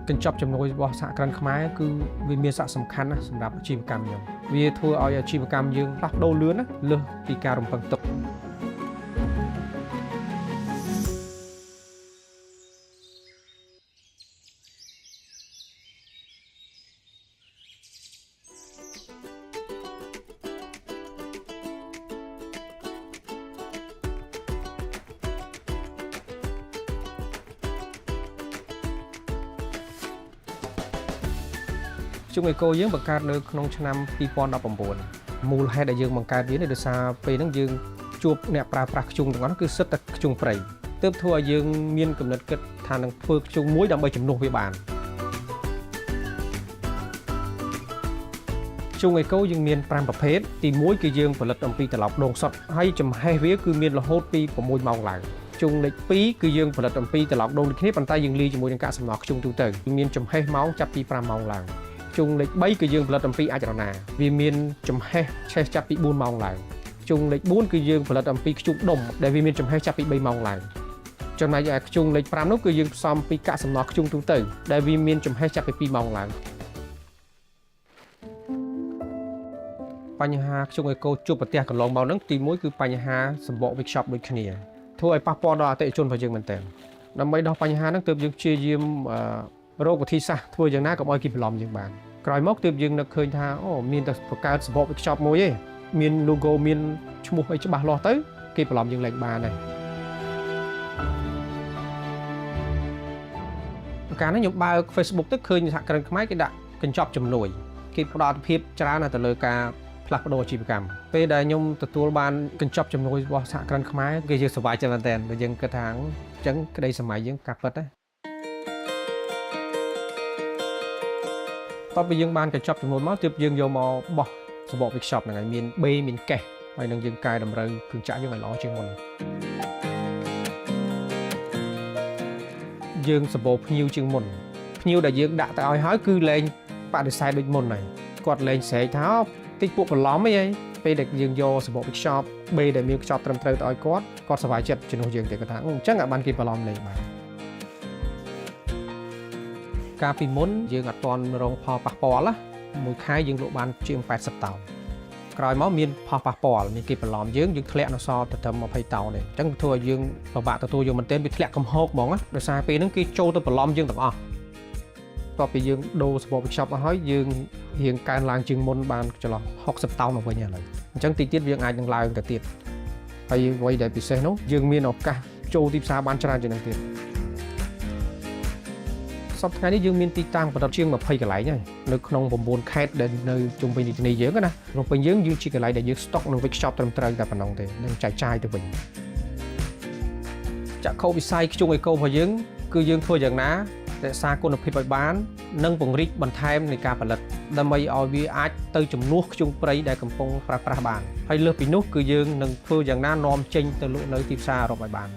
កញ្ចប់ចំនួនរបស់សហគ្រិនខ្មែរគឺវាមានសារៈសំខាន់ណាស់សម្រាប់អាជីវកម្មយើងវាធ្វើឲ្យអាជីវកម្មយើងផ្លាស់ប្ដូរលឿនណាលើសពីការរំពឹងទុកជុំអេកូយើងបង្កើតនៅក្នុងឆ្នាំ2019មូលហេតុដែលយើងបង្កើតវានេះដោយសារពេលហ្នឹងយើងជួបអ្នកប្រើប្រាស់ខ្ជុងទាំងអស់គឺសិតតែខ្ជុងព្រៃទើបធ្វើឲ្យយើងមានគំនិតគិតថានឹងធ្វើខ្ជុងមួយដើម្បីជំនួសវាបានខ្ជុងអេកូយើងមាន5ប្រភេទទី1គឺយើងផលិតអំពីត្រឡោកដូងសុទ្ធហើយចំហេះវាគឺមានរហូតពី6ម៉ោងឡើងខ្ជុងលេខ2គឺយើងផលិតអំពីត្រឡោកដូងដូចគ្នាប៉ុន្តែយើងលាយជាមួយនឹងកាកសំណល់ខ្ជុងទូទៅមានចំហេះម៉ោងចាប់ពី5ម៉ោងឡើងខ្ជុងលេខ3គឺយើងផលិតអំពីអាចរណាវាមានចំហេះឆេះចាប់ពី4ម៉ោងឡើងខ្ជុងលេខ4គឺយើងផលិតអំពីខ្ជុងដុំដែលវាមានចំហេះចាប់ពី3ម៉ោងឡើងចំណែកឯខ្ជុងលេខ5នោះគឺយើងផ្សំពីកាកសំណល់ខ្ជុងទូទៅដែលវាមានចំហេះចាប់ពី2ម៉ោងឡើងបញ្ហាខ្ជុងអេកូជួបប្រទះកន្លងមកហ្នឹងទី1គឺបញ្ហាសម្បកវិខ្ចប់ដូចគ្នាធ្វើឲ្យប៉ះពាល់ដល់អតិថិជនរបស់យើងមែនទែនដើម្បីដោះបញ្ហាហ្នឹងទើបយើងព្យាយាមរោគវិធីសាស្ត្រធ្វើយ៉ាងណាកុំឲ្យគេបន្លំយើងបានក្រោយមកទើបយើងនឹកឃើញថាអូមានតែបង្កើតសម្បកវិខ្ចប់មួយទេមាន logo មានឈ្មោះអីច្បាស់លាស់ទៅគេបន្លំយើងលែងបានហើយកាលនេះខ្ញុំបើក Facebook ទៅឃើញសហគ្រិនខ្មែរគេដាក់កញ្ចប់ជំនួយគេផ្ដល់ភាពច្រើនទៅលើការផ្លាស់ប្ដូរអាជីវកម្មពេលដែលខ្ញុំទទួលបានកញ្ចប់ជំនួយរបស់សហគ្រិនខ្មែរគេយើងសប្បាយចិត្តមែនទែនបើយើងគិតថាអញ្ចឹងក្តីសម័យយើងកាត់ពិតណាតបពីយើងបានកញ្ចប់ចំនួនមកទើបយើងយកមកបោះសម្បកវិខ្ចប់ហ្នឹងហើយមានបេមានកេះហើយនឹងយើងកែតម្រូវគ្រឿងចក្រយើងឲ្យល្អជាងមុនយើងសម្បូរភ្ញៀវជាងមុនភ្ញៀវដែលយើងដាក់ទៅឲ្យហើយគឺលែងបដិសេធដូចមុនហើយគាត់លែងស្រែកថាតិចពួកបន្លំអីពេលដែលយើងយកសម្បកវិខ្ចប់បេដែលមានខ្ចប់ត្រឹមត្រូវទៅឲ្យគាត់សប្បាយចិត្តជំនួសយើងទេគាត់ថាអញ្ចឹងអាចបានគេបន្លំលែងបានកាលពីមុនយើងអត់ទាន់រងផលប៉ះពាល់ណាមួយខែយើងលក់បានជាង80តោនក្រោយមកមានផលប៉ះពាល់មានគេបន្លំយើងធ្លាក់នៅសល់ត្រឹម20តោនទេអញ្ចឹងធ្វើឲ្យយើងពិបាកទទួលយកមែនទែនវាធ្លាក់កំហុកហ្មងណាដោយសារពេលហ្នឹងគេចូលទៅបន្លំយើងទាំងអស់តោះពីយើងដូរសម្បកវិខ្ចប់មកហើយយើងរៀងកើនឡើងជាងមុនបានចន្លោះ60តោនមកវិញឥឡូវអញ្ចឹងទីទៀតយើងអាចនឹងឡើងទៅទៀតហើយអ្វីដែលពិសេសនោះយើងមានឱកាសចូលទីផ្សារបានច្រើនជាងនេះទៀតសប្តាហ៍នេះយើងមានទីតាំងប្រដៅជាង20កន្លែងហើយនៅក្នុង9ខេត្តដែលនៅជុំវិញរាជធានីយើងណាក្នុងពេលយើងជាកន្លែងដែលយើងស្តុកនឹងវិខ្ចប់ត្រឹមត្រូវតែប៉ុណ្ណឹងទេនឹងចែកចាយទៅវិញចក្ខុវិស័យខ្ជុងអេកូរបស់យើងគឺយើងធ្វើយ៉ាងណារក្សាគុណភាពឲ្យបាននិងពង្រីកបន្ថែមនៃការផលិតដើម្បីឲ្យវាអាចទៅជំនួសខ្ជុងព្រៃដែលកំពុងប្រើប្រាស់បានហើយលើសពីនោះគឺយើងនឹងធ្វើយ៉ាងណានាំចេញទៅលក់នៅទីផ្សារអឺរ៉ុបឲ្យបាន